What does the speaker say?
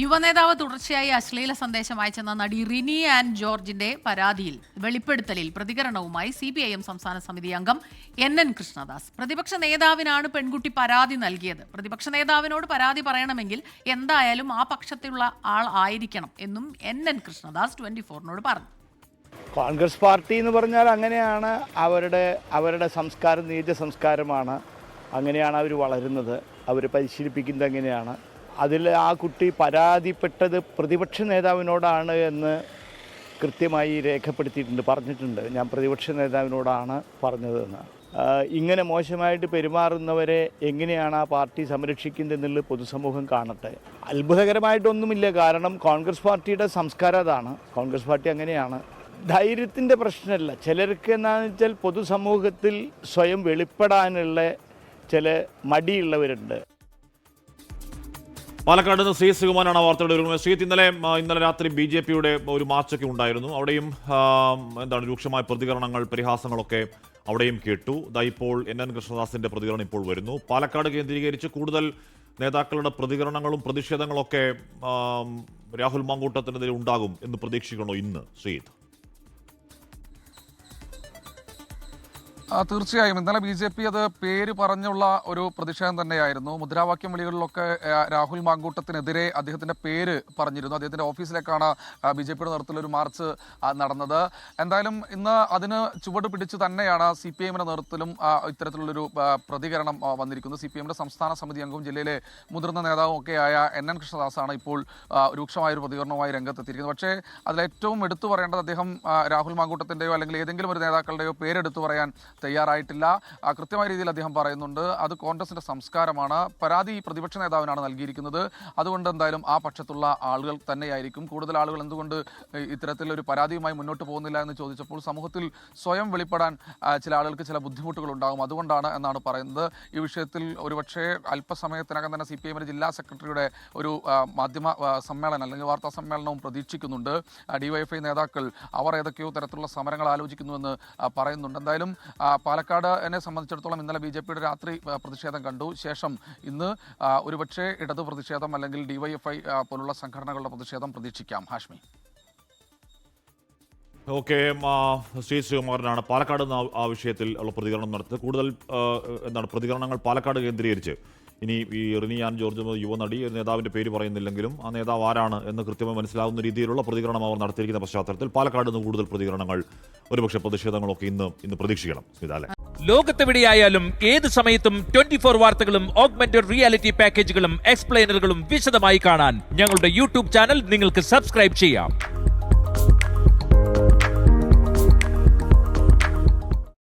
യുവനേതാവ് തുടർച്ചയായി അശ്ലീല സന്ദേശം അയച്ചെന്ന നടി റിനി ആൻഡ് ജോർജിന്റെ പരാതിയിൽ വെളിപ്പെടുത്തലിൽ പ്രതികരണവുമായി CPIM സംസ്ഥാന സമിതി അംഗം NN കൃഷ്ണദാസ്. പ്രതിപക്ഷ നേതാവിനാണ് പെൺകുട്ടി പരാതി നൽകിയത്. പ്രതിപക്ഷ നേതാവിനോട് പരാതി പറയണമെങ്കിൽ എന്തായാലും ആ പക്ഷത്തുള്ള ആൾ ആയിരിക്കണം എന്നും NN കൃഷ്ണദാസ് 24-നോട് പറഞ്ഞു. കോൺഗ്രസ് പാർട്ടി എന്ന് പറഞ്ഞാൽ അങ്ങനെയാണ്, അവരുടെ സംസ്കാരം നീച സംസ്കാരമാണ്. അങ്ങനെയാണ് അവർ വളരുന്നത്, അവർ പരിശീലിപ്പിക്കുന്നത് അങ്ങനെയാണ്. അതിൽ ആ കുട്ടി പരാതിപ്പെട്ടത് പ്രതിപക്ഷ നേതാവിനോടാണ് എന്ന് കൃത്യമായി രേഖപ്പെടുത്തിയിട്ടുണ്ട്, പറഞ്ഞിട്ടുണ്ട്. ഞാൻ പ്രതിപക്ഷ നേതാവിനോടാണ് പറഞ്ഞതെന്ന്. ഇങ്ങനെ മോശമായിട്ട് പെരുമാറുന്നവരെ എങ്ങനെയാണ് ആ പാർട്ടി സംരക്ഷിക്കുന്നതെന്നുള്ളത് പൊതുസമൂഹം കാണട്ടെ. അത്ഭുതകരമായിട്ടൊന്നുമില്ല, കാരണം കോൺഗ്രസ് പാർട്ടിയുടെ സംസ്കാരം അതാണ്. കോൺഗ്രസ് പാർട്ടി അങ്ങനെയാണ്. ധൈര്യത്തിൻ്റെ പ്രശ്നമല്ല, ചിലർക്ക് എന്താണെന്ന് വെച്ചാൽ പൊതുസമൂഹത്തിൽ സ്വയം വെളിപ്പെടാനുള്ള ചില മടിയുള്ളവരുണ്ട്. പാലക്കാട് നിന്ന് ശ്രീ സുകുമാരാണ് വാർത്തയുടെ ഒരു ശ്രീ. ഇന്നലെ രാത്രി BJPയുടെ ഒരു മാർച്ചൊക്കെ ഉണ്ടായിരുന്നു. അവിടെയും രൂക്ഷമായ പ്രതികരണങ്ങൾ, പരിഹാസങ്ങളൊക്കെ അവിടെയും കേട്ടു. ഇപ്പോൾ NN കൃഷ്ണദാസിന്റെ പ്രതികരണം ഇപ്പോൾ വരുന്നു. പാലക്കാട് കേന്ദ്രീകരിച്ച് കൂടുതൽ നേതാക്കളുടെ പ്രതികരണങ്ങളും പ്രതിഷേധങ്ങളൊക്കെ രാഹുൽ മാങ്കൂട്ടത്തിനെതിരെ ഉണ്ടാകും എന്ന് പ്രതീക്ഷിക്കണോ ഇന്ന് ശ്രീത്? തീർച്ചയായും ഇന്നലെ BJP അത് പേര് പറഞ്ഞുള്ള ഒരു പ്രതിഷേധം തന്നെയായിരുന്നു. മുദ്രാവാക്യം വിളികളിലൊക്കെ രാഹുൽ മാങ്കൂട്ടത്തിനെതിരെ അദ്ദേഹത്തിന്റെ പേര് പറഞ്ഞിരുന്നു. അദ്ദേഹത്തിന്റെ ഓഫീസിലേക്കാണ് BJPയുടെ നേതൃത്വത്തിലൊരു മാർച്ച് നടന്നത്. എന്തായാലും ഇന്ന് അതിന് ചുവട് പിടിച്ച് തന്നെയാണ് CPIMന്റെ നേതൃത്വത്തിലും ഇത്തരത്തിലുള്ളൊരു പ്രതികരണം വന്നിരിക്കുന്നത്. CPIMന്റെ സംസ്ഥാന സമിതി അംഗവും ജില്ലയിലെ മുതിർന്ന നേതാവും ഒക്കെയായ NN കൃഷ്ണദാസാണ് ഇപ്പോൾ രൂക്ഷമായൊരു പ്രതികരണവുമായി രംഗത്തെത്തിയിരിക്കുന്നത്. പക്ഷേ അതിലേറ്റവും എടുത്തു പറയേണ്ടത് അദ്ദേഹം രാഹുൽ മാങ്കൂട്ടത്തിന്റെയോ അല്ലെങ്കിൽ ഏതെങ്കിലും ഒരു നേതാക്കളുടെയോ പേരെടുത്തു പറയാൻ തയ്യാറായിട്ടില്ല. കൃത്യമായ രീതിയിൽ അദ്ദേഹം പറയുന്നുണ്ട് അത് കോൺഗ്രസിന്റെ സംസ്കാരമാണ്, പരാതി പ്രതിപക്ഷ നേതാവിനാണ് നൽകിയിരിക്കുന്നത്, അതുകൊണ്ട് എന്തായാലും ആ പക്ഷത്തുള്ള ആളുകൾ തന്നെയായിരിക്കും. കൂടുതൽ ആളുകൾ എന്തുകൊണ്ട് ഇത്തരത്തിലൊരു പരാതിയുമായി മുന്നോട്ട് പോകുന്നില്ല എന്ന് ചോദിച്ചപ്പോൾ സമൂഹത്തിൽ സ്വയം വെളിപ്പെടാൻ ചില ആളുകൾക്ക് ചില ബുദ്ധിമുട്ടുകൾ ഉണ്ടാകും, അതുകൊണ്ടാണ് എന്നാണ് പറയുന്നത്. ഈ വിഷയത്തിൽ ഒരുപക്ഷെ അല്പസമയത്തിനകം തന്നെ CPIMന്റെ ജില്ലാ സെക്രട്ടറിയുടെ ഒരു മാധ്യമ സമ്മേളനം അല്ലെങ്കിൽ വാർത്താ സമ്മേളനവും പ്രതീക്ഷിക്കുന്നുണ്ട്. DYFI നേതാക്കൾ അവർ ഏതൊക്കെയോ തരത്തിലുള്ള സമരങ്ങൾ ആലോചിക്കുന്നുവെന്ന് പറയുന്നുണ്ട്. എന്തായാലും പാലക്കാട് എന്നെ സംബന്ധിച്ചിടത്തോളം ഇന്നലെ BJPയുടെ രാത്രി പ്രതിഷേധം കണ്ടു. ശേഷം ഇന്ന് ഒരുപക്ഷെ ഇടതു പ്രതിഷേധം അല്ലെങ്കിൽ DYFI പോലുള്ള സംഘടനകളുടെ പ്രതിഷേധം പ്രതീക്ഷിക്കാം. ഹാഷ്മി. ഓക്കെ, ശ്രീ ശ്രീകുമാരനാണ് പാലക്കാട് നിന്ന് ആ വിഷയത്തിൽ ഉള്ള പ്രതികരണം നടത്തുന്നത്. കൂടുതൽ പ്രതികരണങ്ങൾ പാലക്കാട് കേന്ദ്രീകരിച്ച് ഇനി ഈ റിനി ആൻഡ് ജോർജ് യുവനടി നേതാവിന്റെ പേര് പറയുന്നില്ലെങ്കിലും ആ നേതാവ് ആരാണ് എന്ന് കൃത്യമായി മനസ്സിലാവുന്ന രീതിയിലുള്ള പ്രതികരണം അവർ നടത്തിയിരിക്കുന്ന പശ്ചാത്തലത്തിൽ പാലക്കാട് നിന്ന് കൂടുതൽ പ്രതികരണങ്ങൾ, ഒരുപക്ഷെ പ്രതിഷേധങ്ങളൊക്കെ ഇന്ന് പ്രതീക്ഷിക്കണം. സ്മിതാലെ, ലോകത്തെവിടെയായാലും ഏത് സമയത്തും 24 വാർത്തകളും ഓഗ്മെന്റഡ് റിയാലിറ്റി പാക്കേജുകളും എക്സ്പ്ലെയിനറുകളും വിശദമായി കാണാൻ ഞങ്ങളുടെ YouTube ചാനൽ നിങ്ങൾക്ക് സബ്സ്ക്രൈബ് ചെയ്യാം.